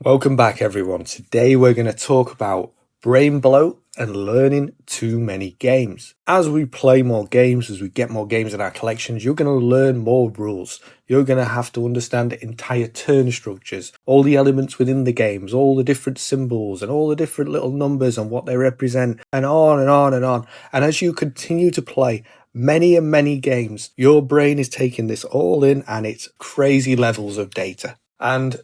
Welcome back, everyone. Today we're going to talk about brain bloat and learning too many games. As we play more games, as we get more games in our collections, you're going to learn more rules. You're going to have to understand entire turn structures, all the elements within the games, all the different symbols and all the different little numbers and what they represent, and on and on and on. And as you continue to play many and many games, your brain is taking this all in, and it's crazy levels of data. And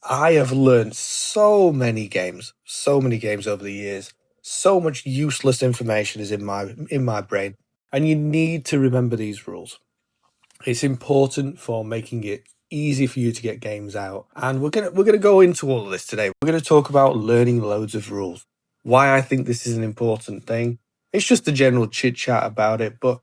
I have learned so many games over the years. So much useless information is in my brain, and you need to remember these rules. It's important for making it easy for you to get games out, and we're gonna go into all of this today. We're gonna talk about learning loads of rules. Why I think this is an important thing. It's just a general chit chat about it, but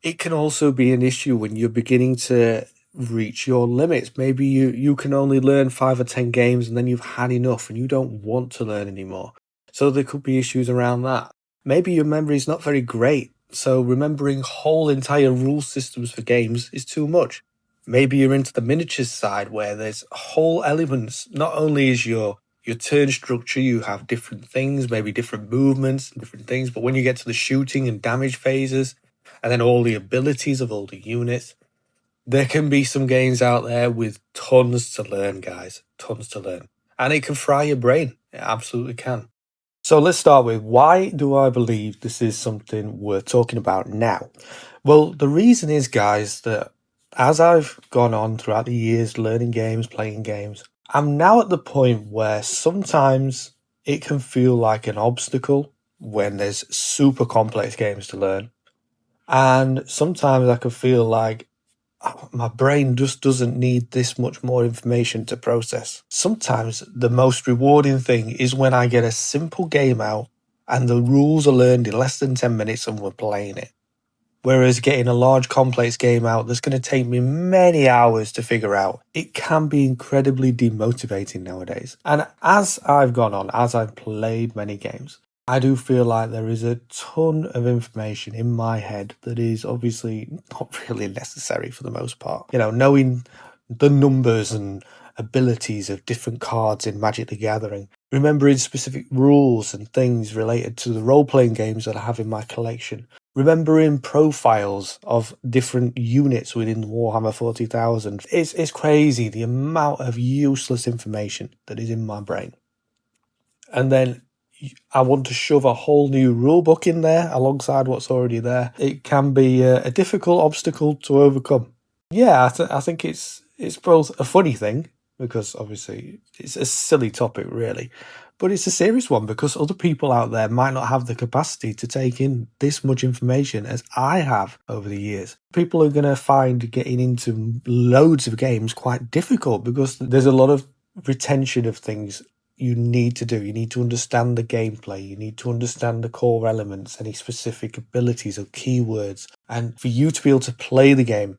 it can also be an issue when you're beginning to reach your limits. Maybe you can only learn 5 or 10 games and then you've had enough and you don't want to learn anymore. So there could be issues around that. Maybe your memory is not very great, so remembering whole entire rule systems for games is too much. Maybe you're into the miniatures side where there's whole elements. Not only is your turn structure, you have different things, maybe different movements, different things, but when you get to the shooting and damage phases, and then all the abilities of all the units, there can be some games out there with tons to learn, guys. Tons to learn. And it can fry your brain. It absolutely can. So let's start with, why do I believe this is something worth talking about now? Well, the reason is, guys, that as I've gone on throughout the years learning games, playing games, I'm now at the point where sometimes it can feel like an obstacle when there's super complex games to learn. And sometimes I can feel like my brain just doesn't need this much more information to process. Sometimes the most rewarding thing is when I get a simple game out and the rules are learned in less than 10 minutes and we're playing it. Whereas getting a large complex game out that's going to take me many hours to figure out, it can be incredibly demotivating nowadays. And as I've gone on, as I've played many games, I do feel like there is a ton of information in my head that is obviously not really necessary for the most part. You know, knowing the numbers and abilities of different cards in Magic the Gathering, remembering specific rules and things related to the role-playing games that I have in my collection, remembering profiles of different units within Warhammer 40,000. It's crazy the amount of useless information that is in my brain. And then I want to shove a whole new rule book in there alongside what's already there. It can be a difficult obstacle to overcome. Yeah, I think it's both a funny thing, because obviously it's a silly topic really, but it's a serious one because other people out there might not have the capacity to take in this much information as I have over the years. People are going to find getting into loads of games quite difficult because there's a lot of retention of things you need to do. You need to understand the gameplay. You need to understand the core elements, any specific abilities or keywords. And for you to be able to play the game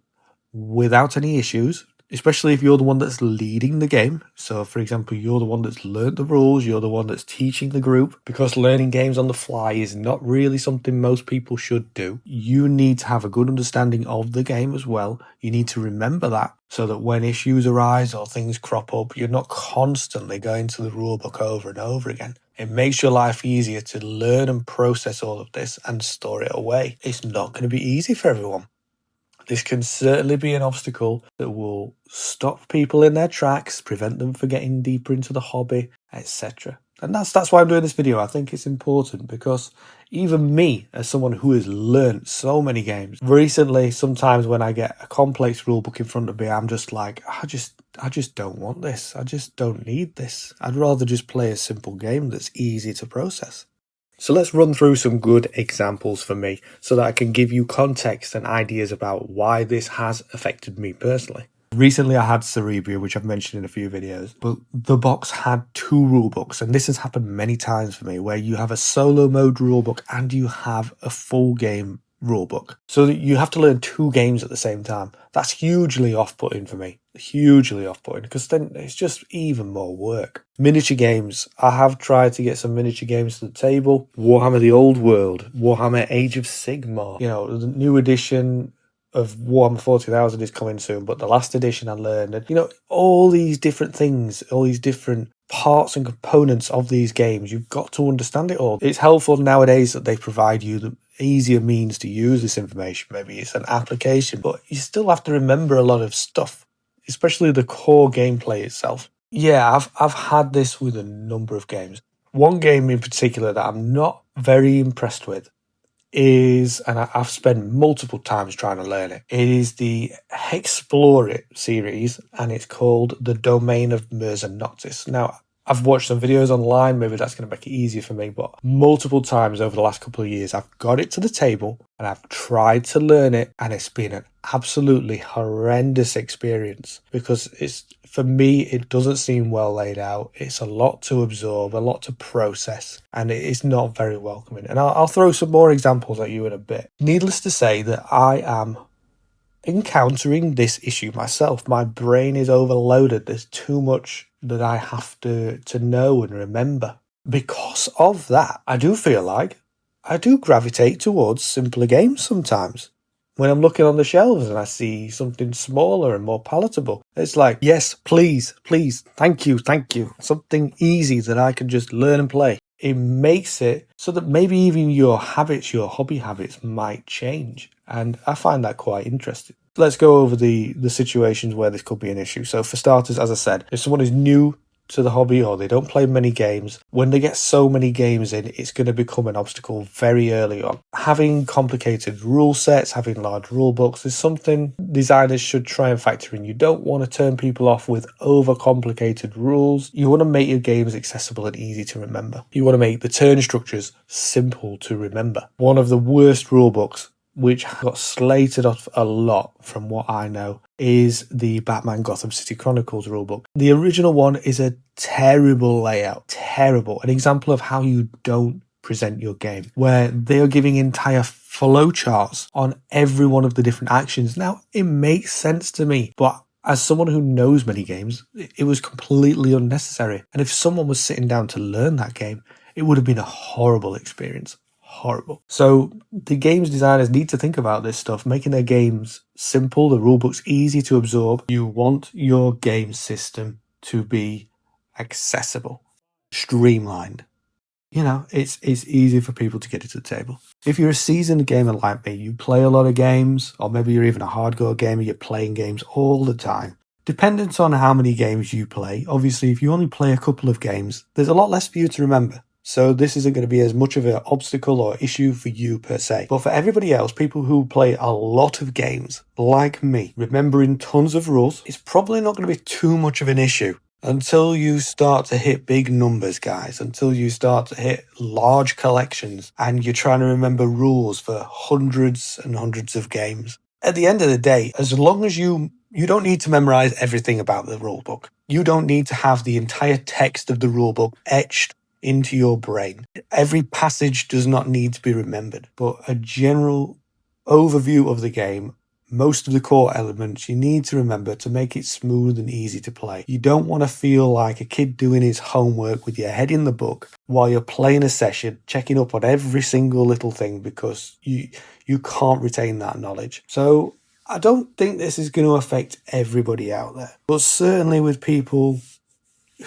without any issues, especially if you're the one that's leading the game. So, for example, you're the one that's learned the rules, you're the one that's teaching the group, because learning games on the fly is not really something most people should do. You need to have a good understanding of the game as well. You need to remember that so that when issues arise or things crop up, you're not constantly going to the rulebook over and over again. It makes your life easier to learn and process all of this and store it away. It's not going to be easy for everyone. This can certainly be an obstacle that will stop people in their tracks, prevent them from getting deeper into the hobby, etc. And that's why I'm doing this video. I think it's important because even me, as someone who has learned so many games, recently, sometimes when I get a complex rulebook in front of me, I'm just like, I just don't want this. I just don't need this. I'd rather just play a simple game that's easy to process. So let's run through some good examples for me so that I can give you context and ideas about why this has affected me personally. Recently I had Cerebria, which I've mentioned in a few videos, but the box had 2 rulebooks, and this has happened many times for me, where you have a solo mode rulebook and you have a full game rulebook. So that you have to learn 2 games at the same time. That's hugely off-putting for me. Hugely off-putting, because then it's just even more work. Miniature games. I have tried to get some miniature games to the table. Warhammer the Old World, Warhammer Age of Sigmar. You know, the new edition of Warhammer 40,000 is coming soon, but the last edition I learned, and you know, all these different things, all these different parts and components of these games. You've got to understand it all. It's helpful nowadays that they provide you the easier means to use this information. Maybe it's an application, but you still have to remember a lot of stuff, especially the core gameplay itself. Yeah, I've had this with a number of games. One game in particular that I'm not very impressed with is, and I've spent multiple times trying to learn it, it is the Explore It series, and it's called The Domain of Mirza Noctis. Now, I've watched some videos online, maybe that's going to make it easier for me, but multiple times over the last couple of years, I've got it to the table and I've tried to learn it, and it's been an absolutely horrendous experience because for me, it doesn't seem well laid out. It's a lot to absorb, a lot to process, and it is not very welcoming. And I'll throw some more examples at you in a bit. Needless to say that I am encountering this issue myself. My brain is overloaded. There's too much that I have to know and remember. Because of that, I do feel like I do gravitate towards simpler games sometimes. When I'm looking on the shelves and I see something smaller and more palatable, it's like, yes, please, thank you. Something easy that I can just learn and play. It makes it so that maybe even your habits, your hobby habits might change. And I find that quite interesting. Let's go over the situations where this could be an issue. So for starters, as I said, if someone is new to the hobby or they don't play many games, when they get so many games in, it's going to become an obstacle very early on. Having complicated rule sets, having large rule books is something designers should try and factor in. You don't want to turn people off with overcomplicated rules. You want to make your games accessible and easy to remember. You want to make the turn structures simple to remember. One of the worst rule books, which got slated off a lot from what I know, is the Batman Gotham City Chronicles rulebook. The original one is a terrible layout, terrible. An example of how you don't present your game, where they are giving entire flow charts on every one of the different actions. Now, it makes sense to me, but as someone who knows many games, it was completely unnecessary. And if someone was sitting down to learn that game, it would have been a horrible experience. Horrible. So the games designers need to think about this stuff, making their games simple, the rulebooks easy to absorb. You want your game system to be accessible, streamlined. You know, it's easy for people to get it to the table. If you're a seasoned gamer like me, you play a lot of games, or maybe you're even a hardcore gamer, you're playing games all the time. Dependent on how many games you play, obviously if you only play a couple of games, there's a lot less for you to remember. So this isn't going to be as much of an obstacle or issue for you per se. But for everybody else, people who play a lot of games, like me, remembering tons of rules, it's probably not going to be too much of an issue until you start to hit big numbers, guys, until you start to hit large collections and you're trying to remember rules for hundreds and hundreds of games. At the end of the day, as long as you don't need to memorize everything about the rulebook. You don't need to have the entire text of the rulebook etched into your brain. Every passage does not need to be remembered, but a general overview of the game, most of the core elements you need to remember to make it smooth and easy to play. You don't want to feel like a kid doing his homework with your head in the book while you're playing a session, checking up on every single little thing because you can't retain that knowledge. So I don't think this is going to affect everybody out there, but certainly with people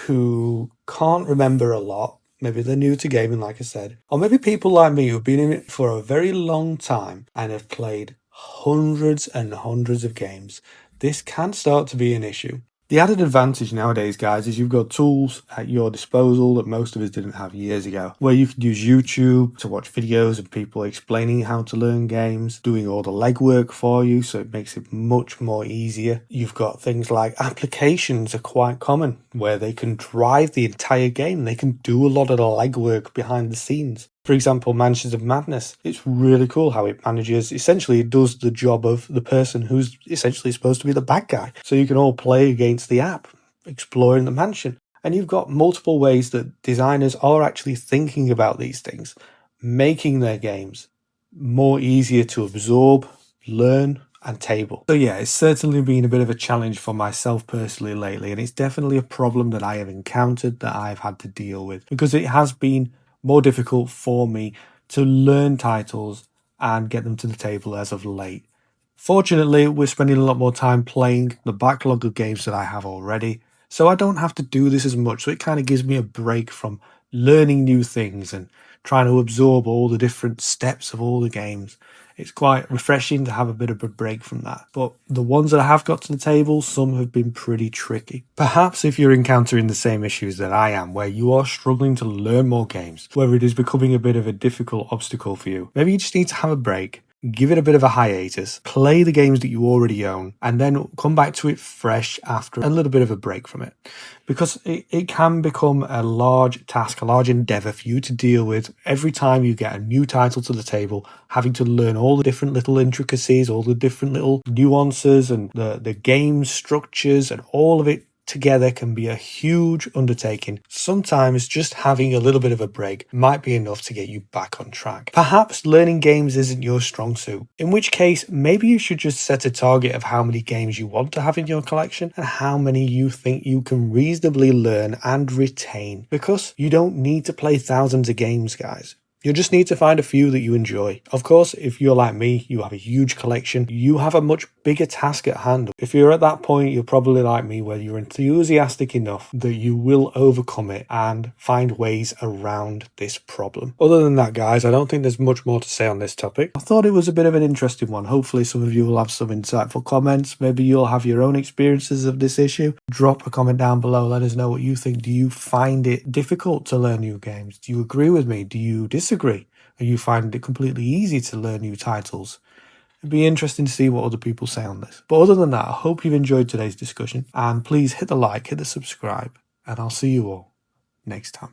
who can't remember a lot, maybe they're new to gaming, like I said, or maybe people like me who've been in it for a very long time and have played hundreds and hundreds of games, this can start to be an issue. The added advantage nowadays, guys, is you've got tools at your disposal that most of us didn't have years ago, where you can use YouTube to watch videos of people explaining how to learn games, doing all the legwork for you, so it makes it much more easier. You've got things like applications are quite common, where they can drive the entire game. They can do a lot of the legwork behind the scenes. For example, Mansions of Madness. It's really cool how it manages, essentially it does the job of the person who's essentially supposed to be the bad guy. So you can all play against the app, exploring the mansion. And you've got multiple ways that designers are actually thinking about these things, making their games more easier to absorb, learn, and table. So yeah, it's certainly been a bit of a challenge for myself personally lately, and it's definitely a problem that I have encountered that I've had to deal with, because it has been more difficult for me to learn titles and get them to the table as of late. Fortunately, we're spending a lot more time playing the backlog of games that I have already, So I don't have to do this as much. So it kind of gives me a break from learning new things and trying to absorb all the different steps of all the games. It's quite refreshing to have a bit of a break from that. But the ones that I have got to the table, some have been pretty tricky. Perhaps if you're encountering the same issues that I am, where you are struggling to learn more games, where it is becoming a bit of a difficult obstacle for you, maybe you just need to have a break. Give it a bit of a hiatus, play the games that you already own, and then come back to it fresh after a little bit of a break from it. Because it can become a large task, a large endeavor for you to deal with every time you get a new title to the table, having to learn all the different little intricacies, all the different little nuances and the game structures, and all of it together can be a huge undertaking. Sometimes just having a little bit of a break might be enough to get you back on track. Perhaps learning games isn't your strong suit, in which case maybe you should just set a target of how many games you want to have in your collection and how many you think you can reasonably learn and retain, because you don't need to play thousands of games, guys. You just need to find a few that you enjoy. Of course, if you're like me, you have a huge collection, you have a much bigger task at hand. If you're at that point, you're probably like me, where you're enthusiastic enough that you will overcome it and find ways around this problem. Other than that, guys, I don't think there's much more to say on this topic. I thought it was a bit of an interesting one. Hopefully some of you will have some insightful comments. Maybe you'll have your own experiences of this issue. Drop a comment down below. Let us know what you think. Do you find it difficult to learn new games? Do you agree with me? Do you disagree? Or you find it completely easy to learn new titles? It'd be interesting to see what other people say on this. But other than that, I hope you've enjoyed today's discussion, and please hit the like, hit the subscribe, and I'll see you all next time.